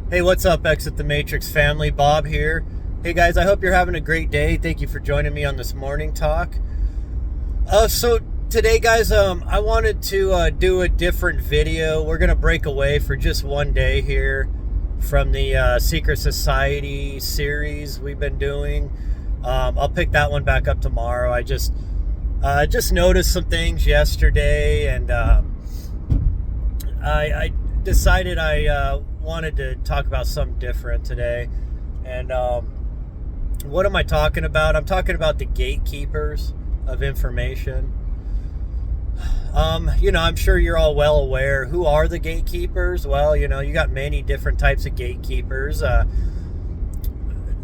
Hey, what's up, Exit the Matrix family? Bob here. Hey guys, I hope you're having a great day. Thank you for joining me on this morning talk. So today, guys, I wanted to do a different video. We're gonna break away for just one day here from the Secret Society series we've been doing. I'll pick that one back up tomorrow. I just noticed some things yesterday, and I decided I wanted to talk about something different today. And what am I talking about? I'm talking about the gatekeepers of information. I'm sure you're all well aware. Who are the gatekeepers? Well, you got many different types of gatekeepers.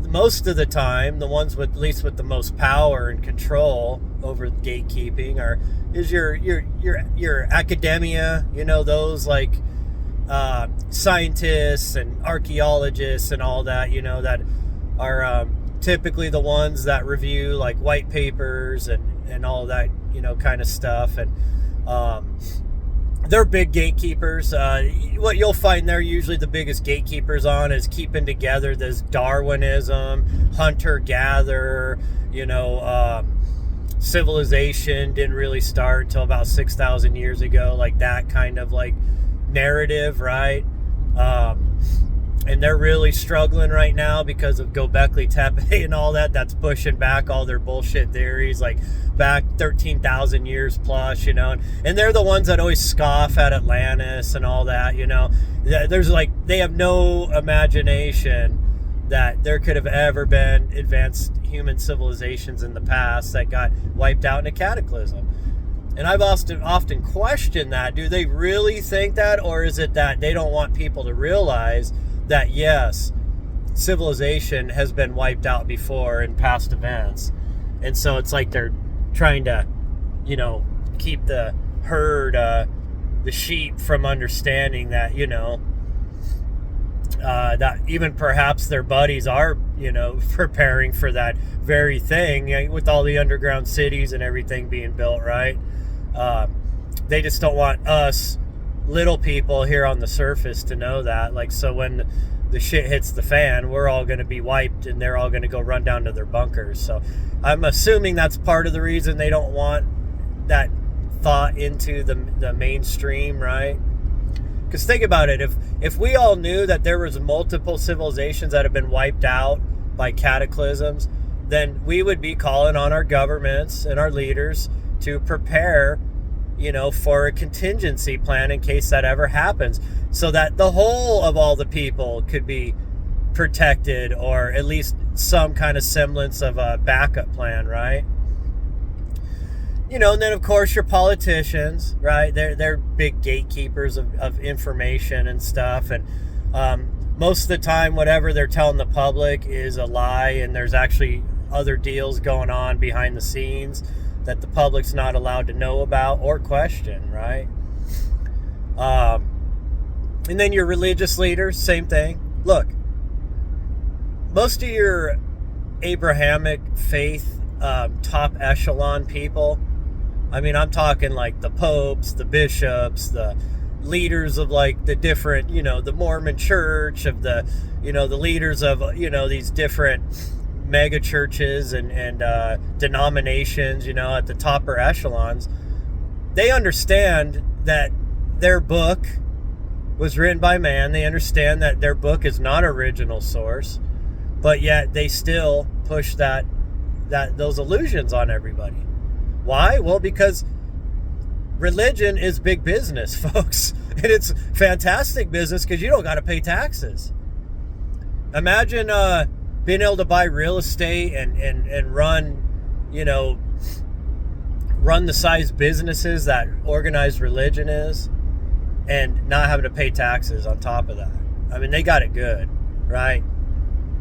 Most of the time, the ones with, at least with the most power and control over gatekeeping is your academia. Those like scientists and archaeologists and all that. That are typically the ones that review like white papers and all that kind of stuff. And they're big gatekeepers. What you'll find they're usually the biggest gatekeepers on is keeping together this Darwinism, hunter-gatherer, civilization didn't really start until about 6,000 years ago, like that kind of like narrative, right? And they're really struggling right now because of Göbekli Tepe and all that. That's pushing back all their bullshit theories, like back 13,000 years plus, and they're the ones that always scoff at Atlantis and all that. There's they have no imagination that there could have ever been advanced human civilizations in the past that got wiped out in a cataclysm. And I've often questioned that. Do they really think that, or is it that they don't want people to realize that yes, civilization has been wiped out before in past events? And so it's like they're trying to, keep the herd, the sheep from understanding that, that even perhaps their buddies are, preparing for that very thing, with all the underground cities and everything being built, right? They just don't want us little people here on the surface to know that. So when the shit hits the fan, we're all going to be wiped and they're all going to go run down to their bunkers. So I'm assuming that's part of the reason they don't want that thought into the mainstream, right? Because think about it, if we all knew that there was multiple civilizations that have been wiped out by cataclysms, then we would be calling on our governments and our leaders to prepare, for a contingency plan in case that ever happens, so that the whole of all the people could be protected, or at least some kind of semblance of a backup plan, right? And then of course your politicians, right? They're big gatekeepers of information and stuff. And most of the time, whatever they're telling the public is a lie, and there's actually other deals going on behind the scenes that the public's not allowed to know about or question, right? And then your religious leaders, same thing. Look, most of your Abrahamic faith, top echelon people, I'm talking like the popes, the bishops, the leaders of like the different, the Mormon church, of the, the leaders of, these different mega churches and denominations, at the topper echelons. They understand that their book was written by man. They understand that their book is not original source, but yet they still push those illusions on everybody. Why? Well, because religion is big business, folks. And it's fantastic business because you don't got to pay taxes. Imagine being able to buy real estate and run, run the size businesses that organized religion is, and not having to pay taxes on top of that. They got it good, right?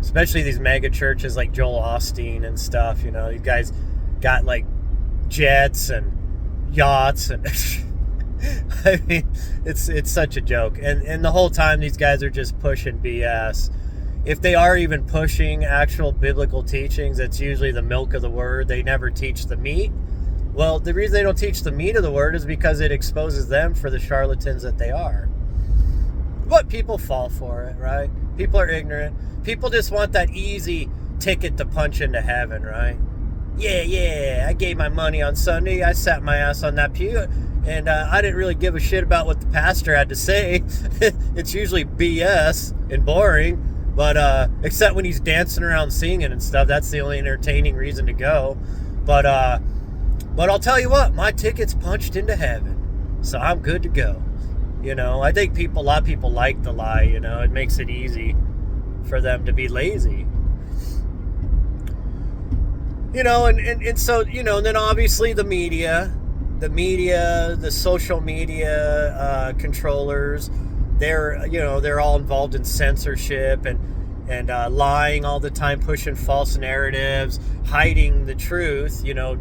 Especially these mega churches like Joel Osteen and stuff. These guys got like jets and yachts, and it's such a joke. And the whole time these guys are just pushing BS. If they are even pushing actual biblical teachings, it's usually the milk of the word. They never teach the meat. Well, the reason they don't teach the meat of the word is because it exposes them for the charlatans that they are. But people fall for it, right? People are ignorant. People just want that easy ticket to punch into heaven, right? Yeah, I gave my money on Sunday. I sat my ass on that pew, and I didn't really give a shit about what the pastor had to say. It's usually BS and boring, but except when he's dancing around singing and stuff. That's the only entertaining reason to go. But I'll tell you what, my ticket's punched into heaven, so I'm good to go. You know, I think a lot of people like the lie. You know, it makes it easy for them to be lazy. You know, and so, you know, and then obviously the media, the social media controllers, they're all involved in censorship and lying all the time, pushing false narratives, hiding the truth, you know,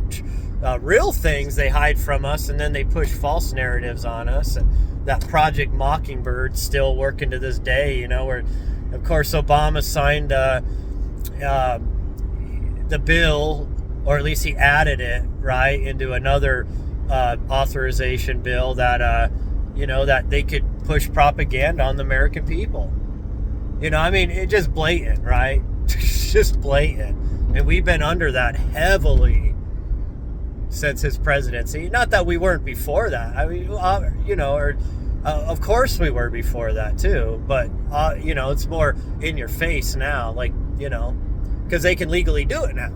real things they hide from us, and then they push false narratives on us. And that Project Mockingbird's still working to this day, you know, where, of course, Obama signed the bill, or at least he added it, right, into another authorization bill that, you know, that they could push propaganda on the American people. You know, I mean, it's just blatant, right? Just blatant. And we've been under that heavily since his presidency. Not that we weren't before that. I mean, you know, of course we were before that too. But, you know, it's more in your face now, like, you know, because they can legally do it now.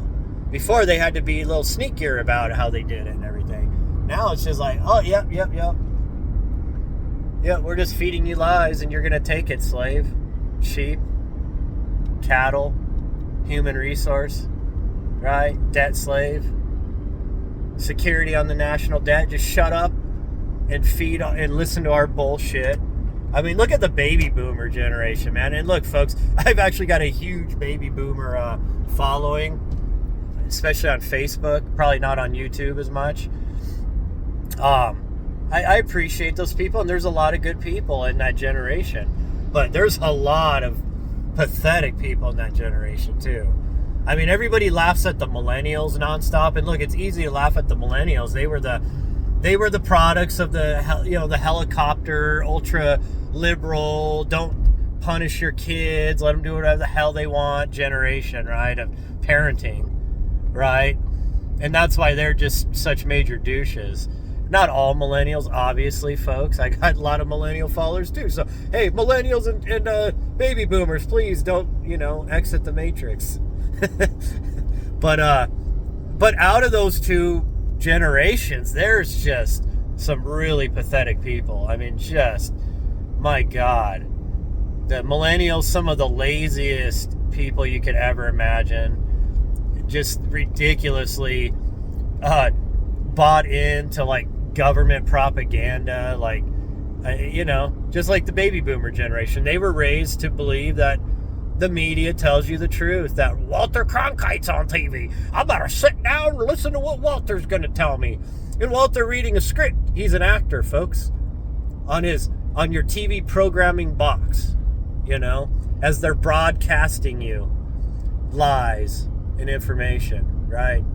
Before, they had to be a little sneakier about how they did it and everything. Now it's just like, oh, yep. Yeah, we're just feeding you lies, and you're going to take it, slave. Sheep, cattle, human resource, right? Debt slave, security on the national debt. Just shut up and feed and listen to our bullshit. I mean, look at the baby boomer generation, man. And look, folks, I've actually got a huge baby boomer following, especially on Facebook, probably not on YouTube as much. I appreciate those people, and there's a lot of good people in that generation. But there's a lot of pathetic people in that generation too. I mean, everybody laughs at the millennials nonstop, and look, it's easy to laugh at the millennials. They were the products of the helicopter, ultra liberal, don't punish your kids, let them do whatever the hell they want generation, right? Of parenting, right? And that's why they're just such major douches. Not all millennials, obviously, folks. I got a lot of millennial followers too. So, hey, millennials and baby boomers, please don't, you know, exit the matrix. But out of those two generations, there's just some really pathetic people. I mean, just, my God. The millennials, some of the laziest people you could ever imagine. Just ridiculously bought into, like, government propaganda, like, you know, just like the baby boomer generation. They were raised to believe that the media tells you the truth, that Walter Cronkite's on TV. I better sit down and listen to what Walter's going to tell me. And Walter reading a script. He's an actor, folks, on your TV programming box, you know, as they're broadcasting you lies and information, right?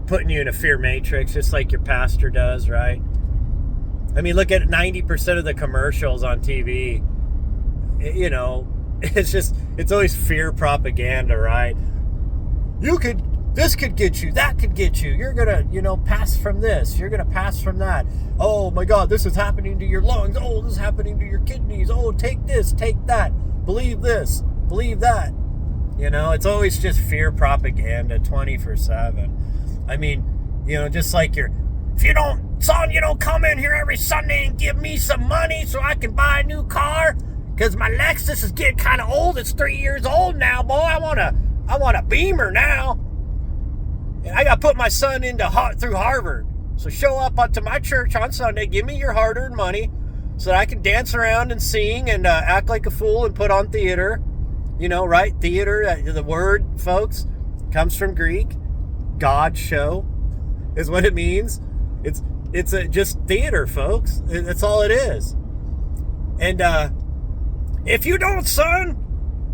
Putting you in a fear matrix, just like your pastor does, right? I mean, look at 90% of the commercials on TV. You know, it's always fear propaganda, right? This could get you, that could get you. You're gonna, you know, pass from this. You're gonna pass from that. Oh my God, this is happening to your lungs. Oh, this is happening to your kidneys. Oh, take this, take that. Believe this, believe that. You know, it's always just fear propaganda 24/7. I mean, you know, just like if you don't come in here every Sunday and give me some money so I can buy a new car, because my Lexus is getting kind of old. It's 3 years old now, boy. I want a Beamer now. And I got to put my son through Harvard. So show up to my church on Sunday. Give me your hard-earned money so that I can dance around and sing and act like a fool and put on theater. You know, right? Theater, the word, folks, comes from Greek. God show is what it means. It's just theater, folks. That's all it is. And if you don't, son,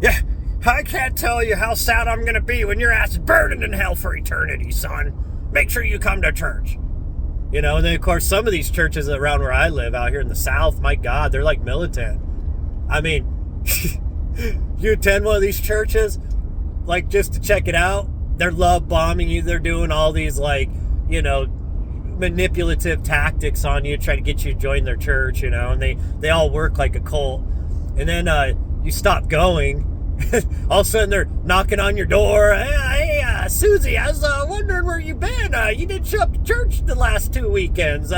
yeah, I can't tell you how sad I'm gonna be when your ass is burning in hell for eternity, son. Make sure you come to church. You know, and then of course some of these churches around where I live out here in the South, my God, they're like militant. I mean, you attend one of these churches, like just to check it out, they're love bombing you. They're doing all these like, you know, manipulative tactics on you, trying to get you to join their church, you know, and they all work like a cult. And then you stop going, all of a sudden they're knocking on your door. Hey, Susie, I was wondering where you been. You didn't show up to church the last 2 weekends.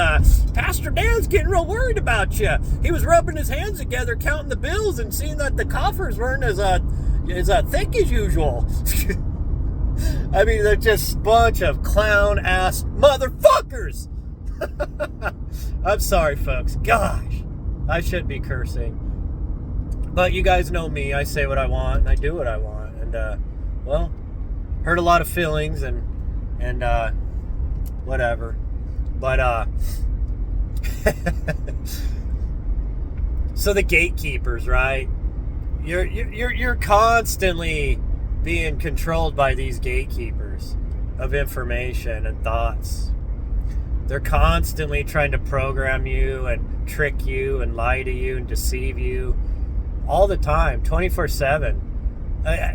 Pastor Dan's getting real worried about you. He was rubbing his hands together, counting the bills, and seeing that the coffers weren't as thick as usual. I mean, they're just a bunch of clown-ass motherfuckers. I'm sorry, folks. Gosh, I should be cursing. But you guys know me. I say what I want, and I do what I want. And, well, hurt a lot of feelings and whatever. But, so the gatekeepers, right? You're constantly being controlled by these gatekeepers of information and thoughts. They're constantly trying to program you and trick you and lie to you and deceive you all the time, 24/7.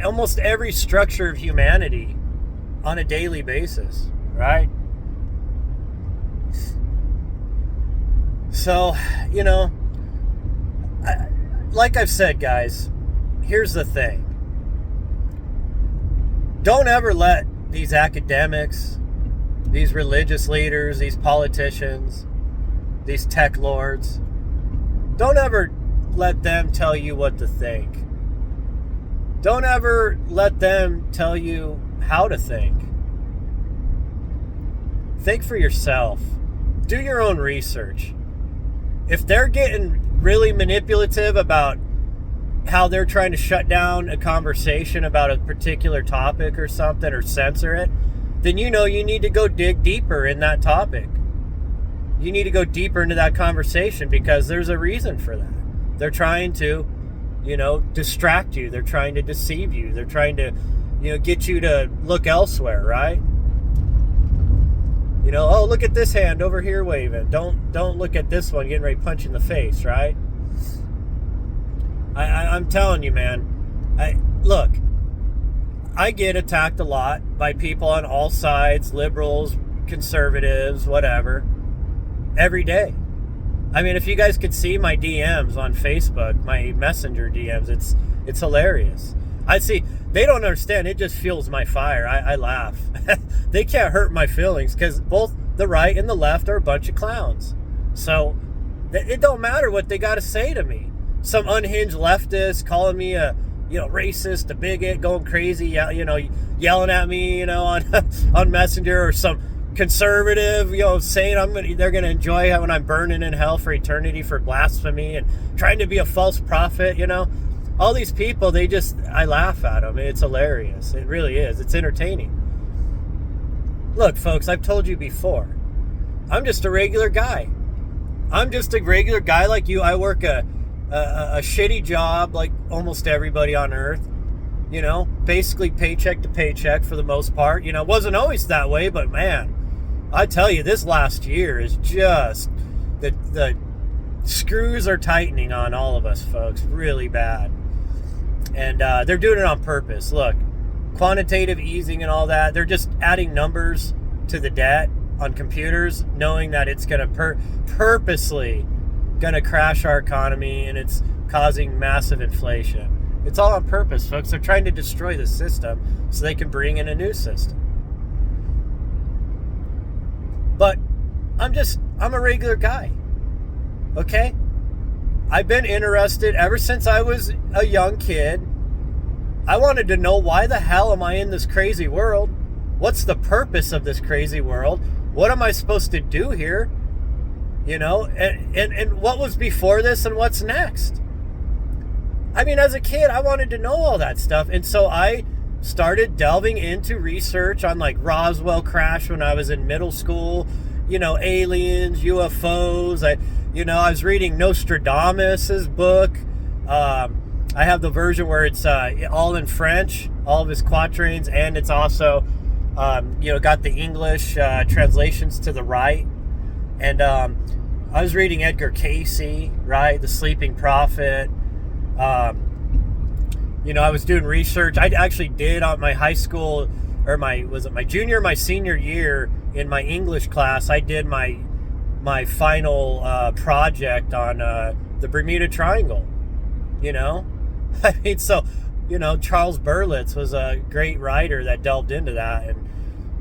Almost every structure of humanity on a daily basis, right? So, you know, like I've said, guys, here's the thing. Don't ever let these academics, these religious leaders, these politicians, these tech lords, don't ever let them tell you what to think. Don't ever let them tell you how to think. Think for yourself. Do your own research. If they're getting really manipulative about how they're trying to shut down a conversation about a particular topic or something, or censor it, then you know you need to go dig deeper in that topic. You need to go deeper into that conversation because there's a reason for that. They're trying to, you know, distract you. They're trying to deceive you. They're trying to, you know, get you to look elsewhere, right? You know, oh, look at this hand over here waving. Don't look at this one getting ready to punch you in the face, right? I'm telling you, man. Look, I get attacked a lot by people on all sides, liberals, conservatives, whatever, every day. I mean, if you guys could see my DMs on Facebook, my messenger DMs, it's hilarious. I see, they don't understand. It just fuels my fire. I laugh. They can't hurt my feelings because both the right and the left are a bunch of clowns. So it don't matter what they got to say to me. Some unhinged leftist calling me a, you know, racist, a bigot, going crazy, you know, yelling at me, you know, on Messenger, or some conservative, you know, saying they're gonna enjoy it when I'm burning in hell for eternity for blasphemy and trying to be a false prophet, you know. All these people, I laugh at them. It's hilarious. It really is. It's entertaining. Look, folks, I've told you before, I'm just a regular guy. I'm just a regular guy like you. I work a shitty job like almost everybody on earth, you know, basically paycheck to paycheck for the most part. You know, it wasn't always that way, but man, I tell you, this last year is just, the screws are tightening on all of us, folks, really bad. And they're doing it on purpose. Look, quantitative easing and all that, they're just adding numbers to the debt on computers, knowing that it's going to purposely going to crash our economy, and it's causing massive inflation. It's all on purpose, folks. They're trying to destroy the system so they can bring in a new system. But I'm a regular guy, okay? I've been interested ever since I was a young kid. I wanted to know, why the hell am I in this crazy world? What's the purpose of this crazy world? What am I supposed to do here? You know, and what was before this and what's next? I mean, as a kid, I wanted to know all that stuff. And so I started delving into research on like Roswell crash when I was in middle school, you know, aliens, UFOs. I was reading Nostradamus's book. I have the version where it's all in French, all of his quatrains, and it's also, got the English translations to the right. And I was reading Edgar Cayce, right? The Sleeping Prophet. I was doing research. I actually did on my high school, or my junior, my senior year in my English class. I did my final project on the Bermuda Triangle. I mean, so Charles Berlitz was a great writer that delved into that, and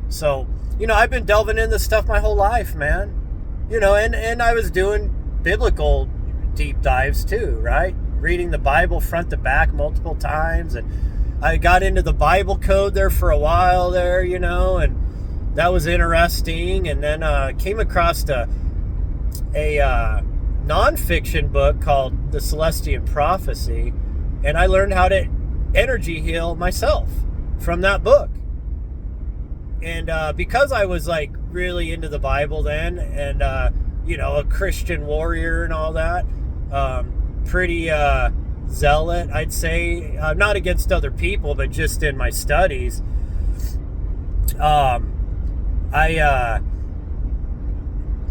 so I've been delving into this stuff my whole life, man. And I was doing biblical deep dives too, right? Reading the Bible front to back multiple times, and I got into the Bible code there for a while there, and that was interesting. And then came across a nonfiction book called The Celestian Prophecy, and I learned how to energy heal myself from that book. And because I was like really into the Bible then, and a Christian warrior and all that, pretty zealot, I'd say, not against other people, but just in my studies.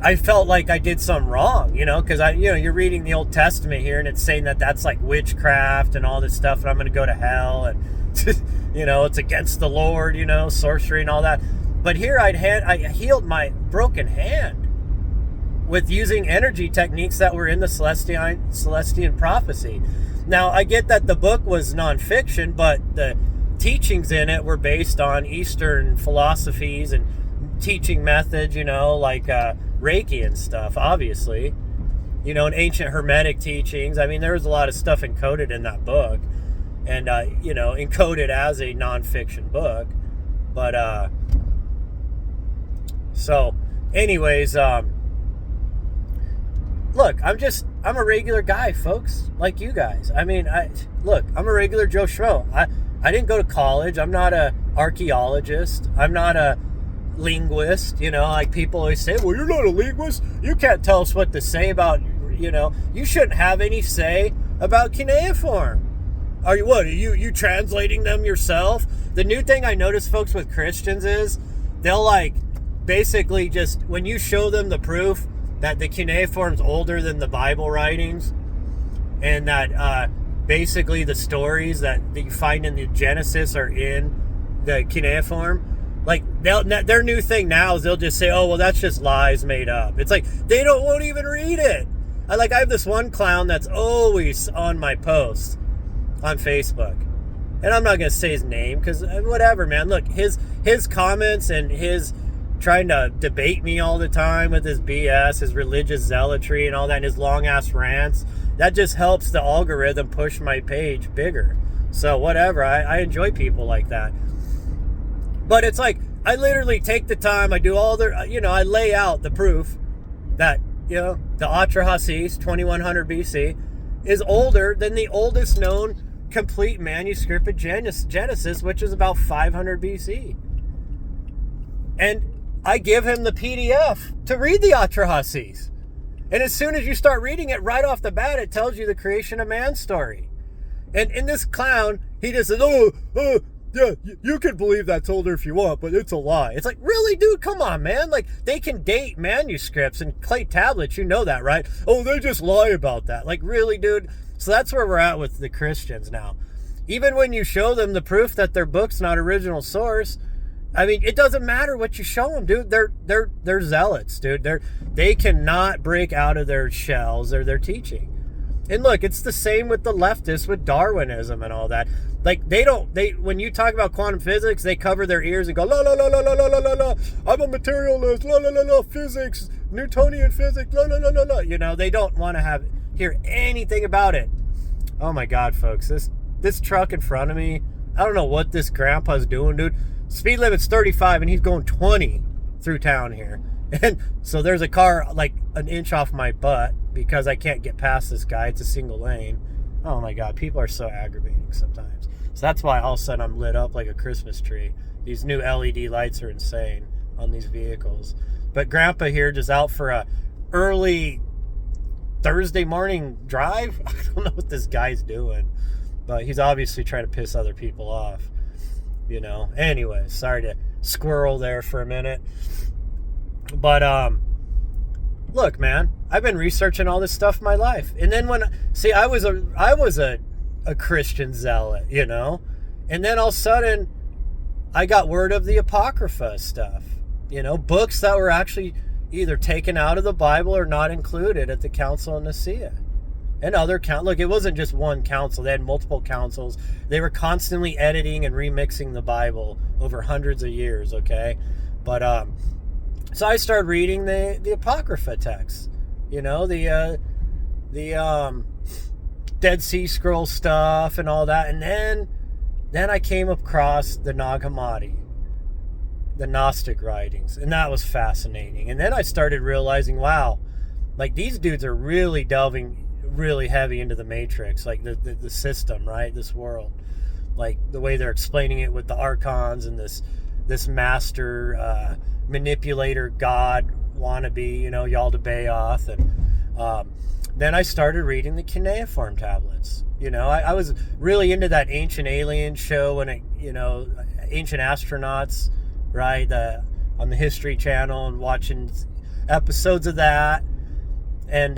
I felt like I did something wrong, because you're reading the Old Testament here, and it's saying that that's like witchcraft and all this stuff, and I'm going to go to hell, and it's against the Lord, sorcery and all that. But here I healed my broken hand with using energy techniques that were in the Celestian Prophecy. Now, I get that the book was nonfiction, but the teachings in it were based on Eastern philosophies and teaching methods, like Reiki and stuff, obviously, and ancient Hermetic teachings. I mean, there was a lot of stuff encoded in that book, and, encoded as a nonfiction book. But, so anyways, look, I'm a regular guy, folks, like you guys. I mean, I'm a regular Joe Schmo. I didn't go to college. I'm not a archaeologist. I'm not a linguist, like people always say, well, you're not a linguist. You can't tell us what to say about, you shouldn't have any say about cuneiform. Are you translating them yourself? The new thing I notice, folks, with Christians is they'll basically just, when you show them the proof that the cuneiform's older than the Bible writings, and that basically the stories that you find in the Genesis are in the cuneiform, their new thing now is they'll just say, oh, well, that's just lies made up. It's like they won't even read it. I have this one clown that's always on my posts on Facebook, and I'm not gonna say his name because whatever, man. Look, his comments and his trying to debate me all the time with his BS, his religious zealotry and all that, and his long ass rants, that just helps the algorithm push my page bigger. So whatever, I enjoy people like that. But it's like, I literally take the time, I do all their, I lay out the proof that, the Atrahasis, 2100 BC, is older than the oldest known complete manuscript of Genesis, which is about 500 BC. And I give him the PDF to read the Atrahasis. And as soon as you start reading it, right off the bat, it tells you the creation of man story. And in this clown, he just says, yeah, you can believe that's older if you want, but it's a lie. It's like, really, dude? Come on, man. They can date manuscripts and clay tablets. You know that, right? Oh, they just lie about that. Really, dude? So that's where we're at with the Christians now. Even when you show them the proof that their book's not original source, I mean, it doesn't matter what you show them, dude. They're zealots, dude. They cannot break out of their shells or their teaching. And look, it's the same with the leftists with Darwinism and all that. When you talk about quantum physics, they cover their ears and go, la la la la la la la la la. I'm a materialist, la la la la, physics, Newtonian physics, la la la la la. They don't want to hear anything about it. Oh my God, folks, this truck in front of me, I don't know what this grandpa's doing, dude. Speed limit's 35 and he's going 20 through town here. And so there's a car an inch off my butt because I can't get past this guy. It's a single lane. Oh my God, people are so aggravating sometimes. So that's why all of a sudden I'm lit up like a Christmas tree. These new LED lights are insane on these vehicles. But Grandpa here just out for a early Thursday morning drive. I don't know what this guy's doing, but he's obviously trying to piss other people off. Anyway, sorry to squirrel there for a minute. But look, man, I've been researching all this stuff my life. And then I was a Christian zealot, you know? And then all of a sudden, I got word of the Apocrypha stuff, you know, books that were actually either taken out of the Bible or not included at the Council of Nicaea. And other look, it wasn't just one council. They had multiple councils. They were constantly editing and remixing the Bible over hundreds of years, okay? But, so I started reading the Apocrypha texts, you know, the Dead Sea Scroll stuff and all that. And then I came across the Nag Hammadi, the Gnostic writings, and that was fascinating. And then I started realizing, wow, like these dudes are really delving really heavy into the matrix, like the system, right? This world, like the way they're explaining it with the archons and this master manipulator god wannabe, you know, Yaldabaoth. And then I started reading the cuneiform tablets. You know, I was really into that Ancient Alien show when Ancient Astronauts, right? On the History Channel, and watching episodes of that. And,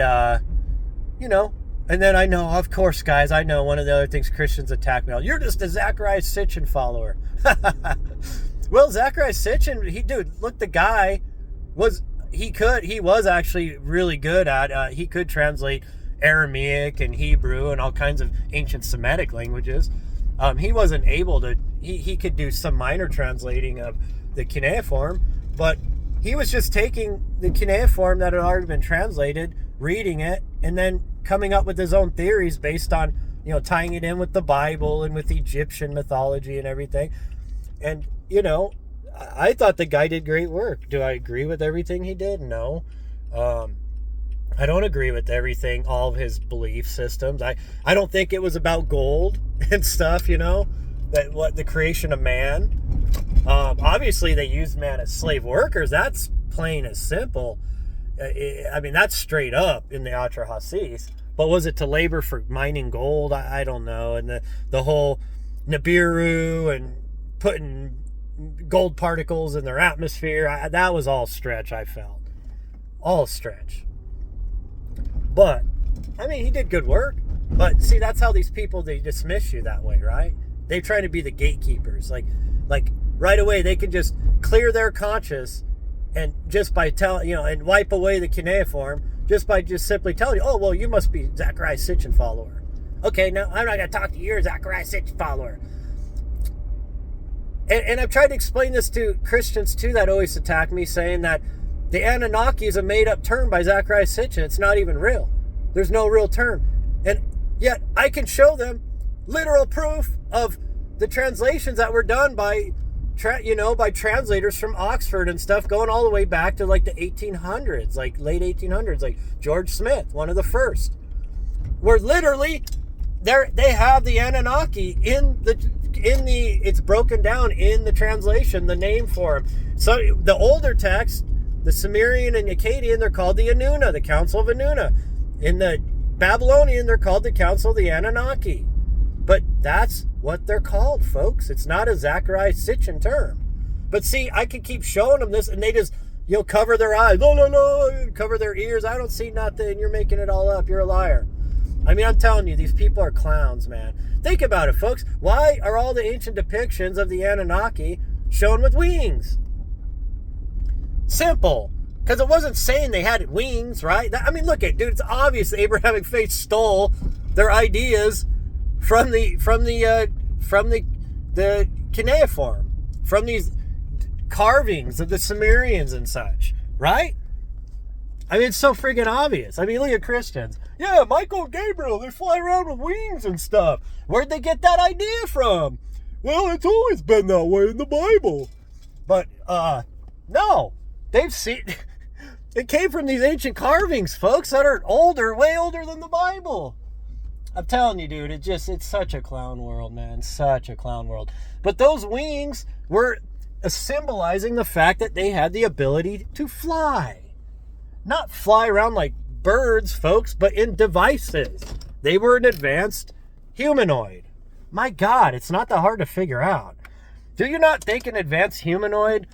you know, and then I know, of course, guys, I know one of the other things Christians attack me on. You're just a Zachariah Sitchin follower. Well, Zachariah Sitchin, the guy was actually really good at, he could translate Aramaic and Hebrew and all kinds of ancient Semitic languages. He wasn't able to, he could do some minor translating of the cuneiform, but he was just taking the cuneiform that had already been translated, reading it, and then coming up with his own theories based on, you know, tying it in with the Bible and with Egyptian mythology and everything. And, you know, I thought the guy did great work. Do I agree with everything he did? No. I don't agree with everything, all of his belief systems. I don't think it was about gold and stuff, you know, the creation of man. Obviously, they used man as slave workers. That's plain as simple. I mean, that's straight up in the Atrahasis. But was it to labor for mining gold? I don't know. And the whole Nibiru and putting gold particles in their atmosphere, that was all stretch, I felt. All stretch. But, I mean, he did good work. But, see, that's how these people, they dismiss you that way, right? They try to be the gatekeepers. Like right away, they can just clear their conscience and just by telling, you know, and wipe away the cuneiform just by just simply telling you, oh, well, you must be Zachariah Sitchin follower. Okay, now I'm not going to talk to you, you're a Zachariah Sitchin follower. And I've tried to explain this to Christians, too, that always attack me, saying that the Anunnaki is a made-up term by Zachariah Sitchin. It's not even real. There's no real term. And yet I can show them literal proof of the translations that were done by translators from Oxford and stuff, going all the way back to like the 1800s, like late 1800s, like George Smith, one of the first, where literally they have the Anunnaki it's broken down in the translation, the name for them. So the older text, the Sumerian and Akkadian, they're called the Anuna, the Council of Anuna. In the Babylonian, they're called the Council of the Anunnaki. But that's what they're called, folks. It's not a Zachariah Sitchin term. But see, I can keep showing them this, and they just, you know, cover their eyes. No, cover their ears. I don't see nothing. You're making it all up. You're a liar. I mean, I'm telling you, these people are clowns, man. Think about it, folks. Why are all the ancient depictions of the Anunnaki shown with wings? Simple. Because it wasn't saying they had wings, right? I mean, look at, dude, it's obvious the Abrahamic faith stole their ideas from the cuneiform, from these carvings of the Sumerians and such, right? I mean, it's so friggin' obvious. I mean, look at Christians. Yeah, Michael and Gabriel, they fly around with wings and stuff. Where'd they get that idea from? Well, it's always been that way in the Bible. But, no. They've seen... It came from these ancient carvings, folks, that are older, way older than the Bible. I'm telling you, dude, it's such a clown world, man. Such a clown world. But those wings were symbolizing the fact that they had the ability to fly. Not fly around like birds, folks, but in devices. They were an advanced humanoid. My God, it's not that hard to figure out. Do you not think an advanced humanoid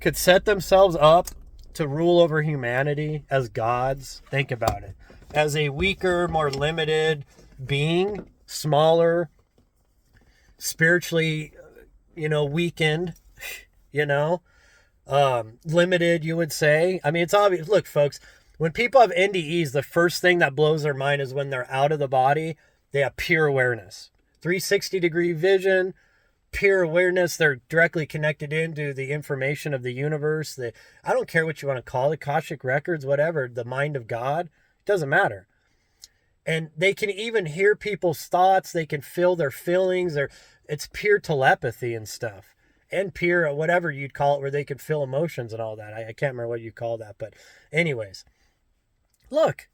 could set themselves up to rule over humanity as gods. Think about it. As a weaker, more limited being, smaller, spiritually, weakened, limited, you would say. I mean, it's obvious. Look, folks, when people have NDEs, the first thing that blows their mind is when they're out of the body, they have pure awareness. 360-degree vision, pure awareness. They're directly connected into the information of the universe. I don't care what you want to call it, Akashic records, whatever, the mind of God. It doesn't matter. And they can even hear people's thoughts. They can feel their feelings. It's pure telepathy and stuff. And pure, whatever you'd call it, where they can feel emotions and all that. I can't remember what you call that. But anyways, look.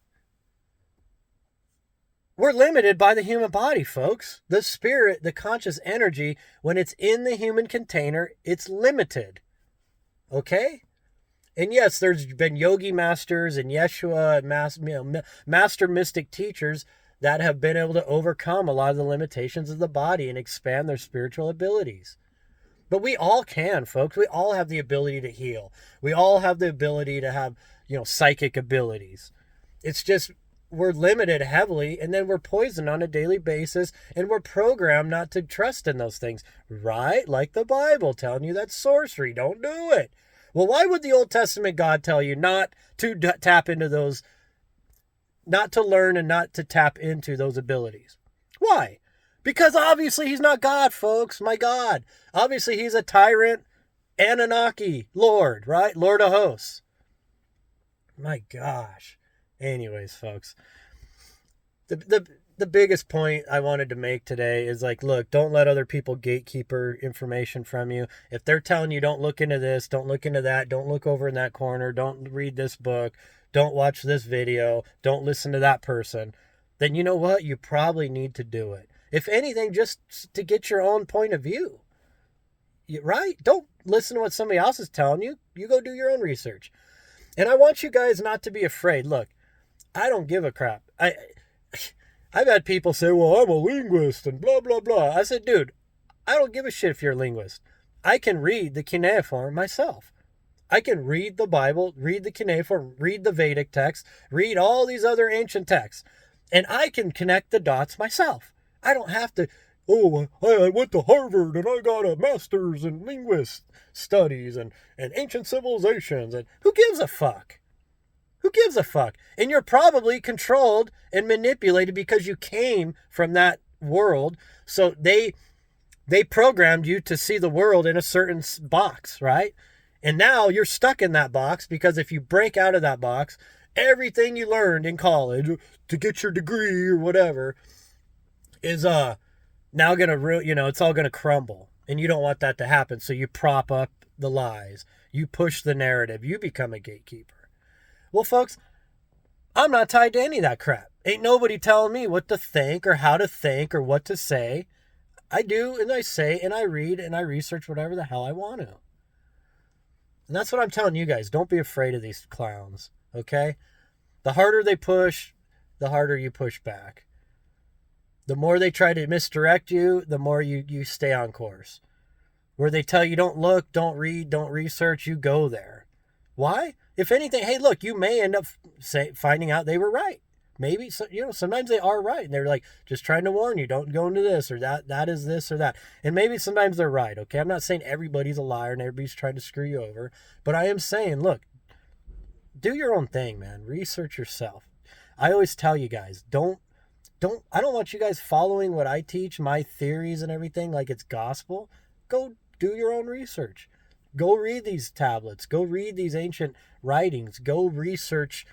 We're limited by the human body, folks. The spirit, the conscious energy, when it's in the human container, it's limited. Okay? And yes, there's been yogi masters and Yeshua and master mystic teachers that have been able to overcome a lot of the limitations of the body and expand their spiritual abilities. But we all can, folks. We all have the ability to heal. We all have the ability to have, psychic abilities. It's just we're limited heavily, and then we're poisoned on a daily basis, and we're programmed not to trust in those things, right? Like the Bible telling you that's sorcery. Don't do it. Well, why would the Old Testament God tell you not to tap into those, not to learn and not to tap into those abilities? Why? Because obviously he's not God, folks. My God. Obviously he's a tyrant, Anunnaki Lord, right? Lord of hosts. My gosh. Anyways, folks, the biggest point I wanted to make today is look, don't let other people gatekeeper information from you. If they're telling you don't look into this, don't look into that, don't look over in that corner, don't read this book, don't watch this video, don't listen to that person, then you know what? You probably need to do it. If anything, just to get your own point of view, right? Don't listen to what somebody else is telling you. You go do your own research. And I want you guys not to be afraid. Look, I don't give a crap. I've had people say, well, I'm a linguist and blah, blah, blah. I said, dude, I don't give a shit if you're a linguist. I can read the cuneiform myself. I can read the Bible, read the cuneiform, read the Vedic text, read all these other ancient texts. And I can connect the dots myself. I don't have to, I went to Harvard and I got a master's in linguist studies and ancient civilizations. And who gives a fuck? Who gives a fuck? And you're probably controlled and manipulated because you came from that world. So they programmed you to see the world in a certain box, right? And now you're stuck in that box because if you break out of that box, everything you learned in college to get your degree or whatever is now going to, it's all going to crumble. And you don't want that to happen. So you prop up the lies. You push the narrative. You become a gatekeeper. Well, folks, I'm not tied to any of that crap. Ain't nobody telling me what to think or how to think or what to say. I do, and I say, and I read, and I research whatever the hell I want to. And that's what I'm telling you guys. Don't be afraid of these clowns, okay? The harder they push, the harder you push back. The more they try to misdirect you, the more you stay on course. Where they tell you don't look, don't read, don't research, you go there. Why? If anything, hey, look, you may end up finding out they were right. Maybe, sometimes they are right. And they're just trying to warn you, don't go into this or that is this or that. And maybe sometimes they're right, okay? I'm not saying everybody's a liar and everybody's trying to screw you over. But I am saying, look, do your own thing, man. Research yourself. I always tell you guys, I don't want you guys following what I teach, my theories and everything like it's gospel. Go do your own research. Go read these tablets. Go read these ancient writings. Go research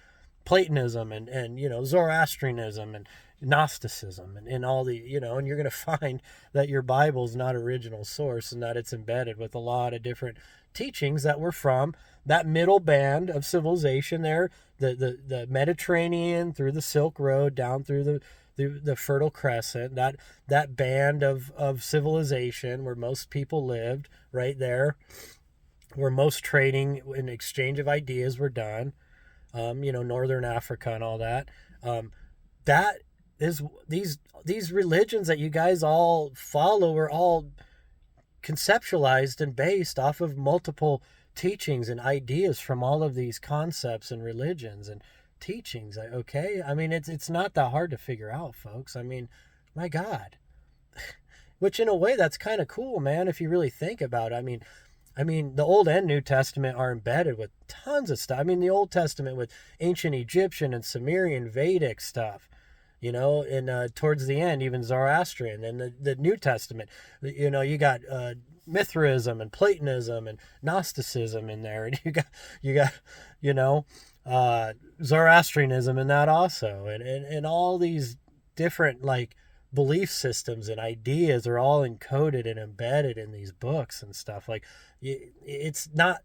Platonism and Zoroastrianism and Gnosticism and all the, and you're going to find that your Bible's not original source and that it's embedded with a lot of different teachings that were from that middle band of civilization there, the Mediterranean through the Silk Road down through the Fertile Crescent, that band of civilization where most people lived right there, where most trading and exchange of ideas were done, Northern Africa and all that. That is these religions that you guys all follow are all conceptualized and based off of multiple teachings and ideas from all of these concepts and religions and teachings. Okay, I mean it's not that hard to figure out, folks. I mean, my God, which in a way that's kind of cool, man. If you really think about it, I mean, the Old and New Testament are embedded with tons of stuff. I mean, the Old Testament with ancient Egyptian and Sumerian Vedic stuff, and towards the end, even Zoroastrian. And the New Testament, you got Mithraism and Platonism and Gnosticism in there. And you got Zoroastrianism in that also. And all these different, like, belief systems and ideas are all encoded and embedded in these books and stuff. Like, it's not,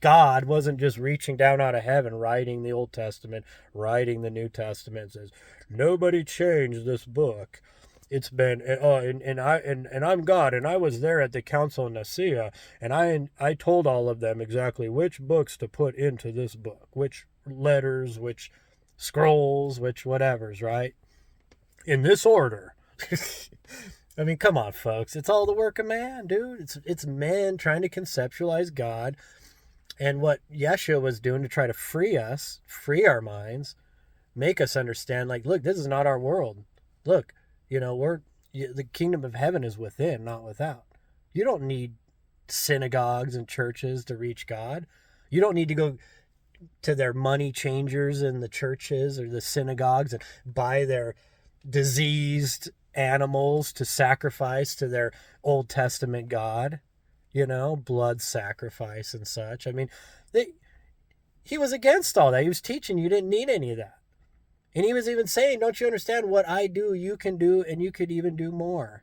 God wasn't just reaching down out of heaven writing the Old Testament, writing the New Testament, says nobody changed this book. It's been and I'm God, and I was there at the Council of Nicaea, and I told all of them exactly which books to put into this book, which letters, which scrolls, which whatevers, right, in this order. I mean, come on, folks. It's all the work of man, dude. It's man trying to conceptualize God, and what Yeshua was doing to try to free us, free our minds, make us understand, like, look, this is not our world. Look, the kingdom of heaven is within, not without. You don't need synagogues and churches to reach God. You don't need to go to their money changers in the churches or the synagogues and buy their diseased animals to sacrifice to their Old Testament God, blood sacrifice and such. I mean, he was against all that. He was teaching you didn't need any of that. And he was even saying, don't you understand what I do, you can do, and you could even do more.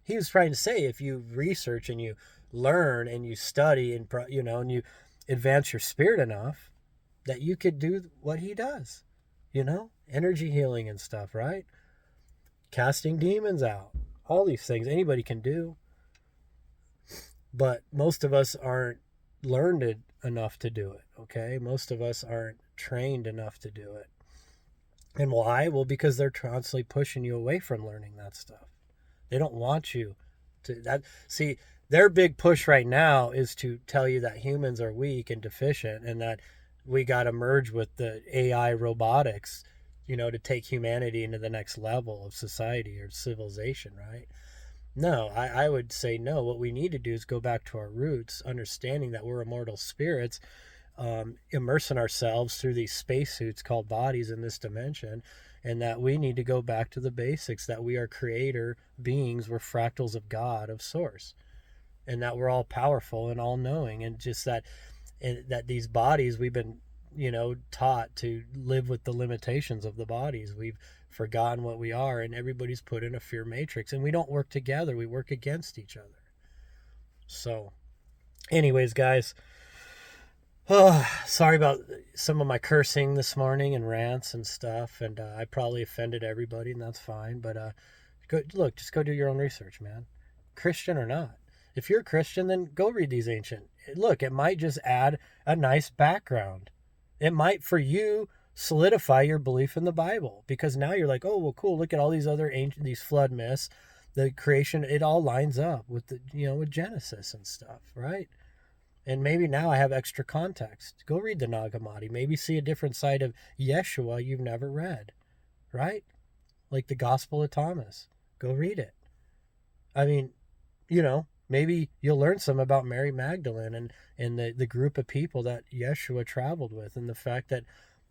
He was trying to say, if you research and you learn and you study and, and you advance your spirit enough, that you could do what he does, energy healing and stuff, right? Casting demons out, all these things anybody can do. But most of us aren't learned enough to do it, okay? Most of us aren't trained enough to do it. And why? Well, because they're constantly pushing you away from learning that stuff. They don't want you to see, their big push right now is to tell you that humans are weak and deficient and that we got to merge with the AI robotics, to take humanity into the next level of society or civilization, right? No, I would say no. What we need to do is go back to our roots, understanding that we're immortal spirits, immersing ourselves through these spacesuits called bodies in this dimension, and that we need to go back to the basics, that we are creator beings, we're fractals of God, of source, and that we're all powerful and all knowing, and just that these bodies, we've been taught to live with the limitations of the bodies. We've forgotten what we are, and everybody's put in a fear matrix, and we don't work together, we work against each other. So anyways, guys, sorry about some of my cursing this morning and rants and stuff, and I probably offended everybody, and that's fine, but just go do your own research, man, Christian or not. If you're a Christian, then go read these ancient. Look, it might just add a nice background. It might, for you, solidify your belief in the Bible, because now you're like, oh, well, cool, look at all these other ancient, these flood myths, the creation, it all lines up with with Genesis and stuff, right? And maybe now I have extra context. Go read the Nag Hammadi. Maybe see a different side of Yeshua you've never read, right? Like the Gospel of Thomas. Go read it. I mean, maybe you'll learn some about Mary Magdalene and the group of people that Yeshua traveled with, and the fact that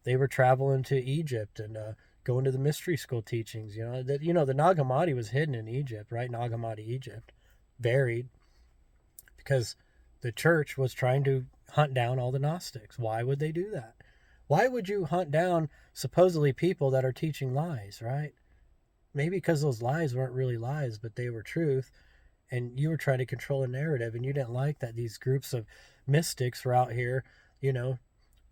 they were traveling to Egypt and going to the mystery school teachings. The Nag Hammadi was hidden in Egypt, right? Nag Hammadi, Egypt, buried, because the church was trying to hunt down all the Gnostics. Why would they do that? Why would you hunt down supposedly people that are teaching lies, right? Maybe because those lies weren't really lies, but they were truth, and you were trying to control a narrative, and you didn't like that these groups of mystics were out here,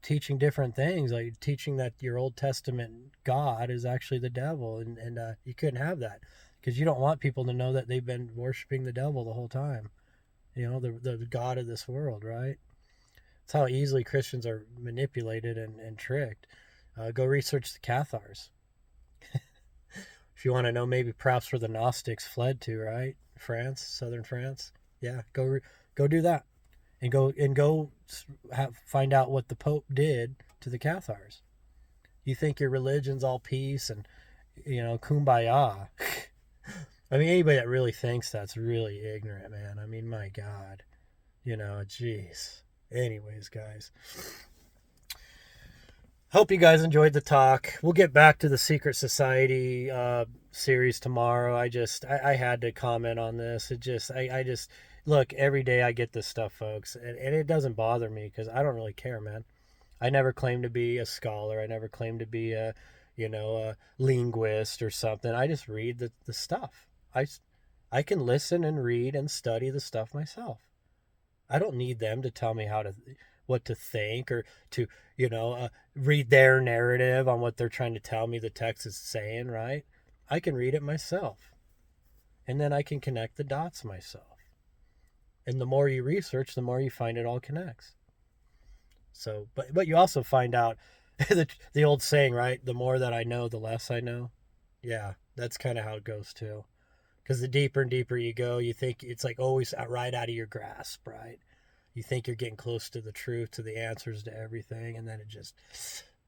teaching different things, like teaching that your Old Testament God is actually the devil, and you couldn't have that, because you don't want people to know that they've been worshiping the devil the whole time, the God of this world, right? That's how easily Christians are manipulated and tricked. Go research the Cathars. If you want to know maybe perhaps where the Gnostics fled to, right? France, southern France. Yeah, go do that. and go find out what the Pope did to the Cathars. You think your religion's all peace and kumbaya. I mean, anybody that really thinks that's really ignorant, man. I mean, my God, jeez. Anyways, guys, hope you guys enjoyed the talk. We'll get back to the Secret Society series tomorrow. I had to comment on this. I just look, every day I get this stuff, folks, and it doesn't bother me because I don't really care, man. I never claimed to be a scholar. I never claimed to be a linguist or something. I just read the stuff. I can listen and read and study the stuff myself. I don't need them to tell me what to think or to, read their narrative on what they're trying to tell me the text is saying, right? I can read it myself. And then I can connect the dots myself. And the more you research, the more you find it all connects. So, but you also find out the old saying, right? The more that I know, the less I know. Yeah, that's kind of how it goes too. Because the deeper and deeper you go, you think it's like always right out of your grasp, right? You think you're getting close to the truth, to the answers to everything, and then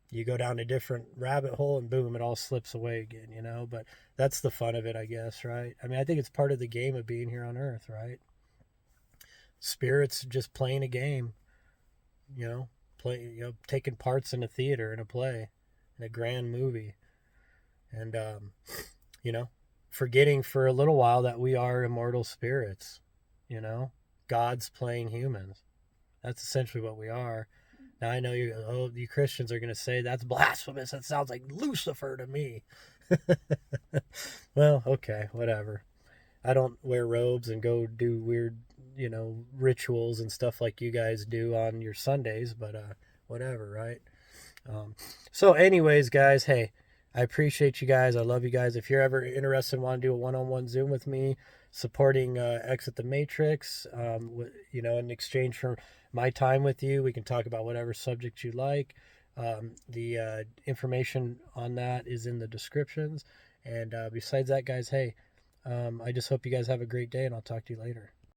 you go down a different rabbit hole and boom, it all slips away again, But that's the fun of it, I guess, right? I mean, I think it's part of the game of being here on Earth, right? Spirits just playing a game, taking parts in a theater, in a play, in a grand movie. And, forgetting for a little while that we are immortal spirits, God's playing humans. That's essentially what we are. Now I know you Christians are going to say that's blasphemous. That sounds like Lucifer to me. Well, okay, whatever. I don't wear robes and go do weird, rituals and stuff like you guys do on your Sundays, but whatever, right? So anyways, guys, hey, I appreciate you guys. I love you guys. If you're ever interested and want to do a one-on-one Zoom with me, supporting Exit the Matrix, in exchange for my time with you, we can talk about whatever subject you like. The information on that is in the descriptions. And besides that, guys, hey, I just hope you guys have a great day, and I'll talk to you later.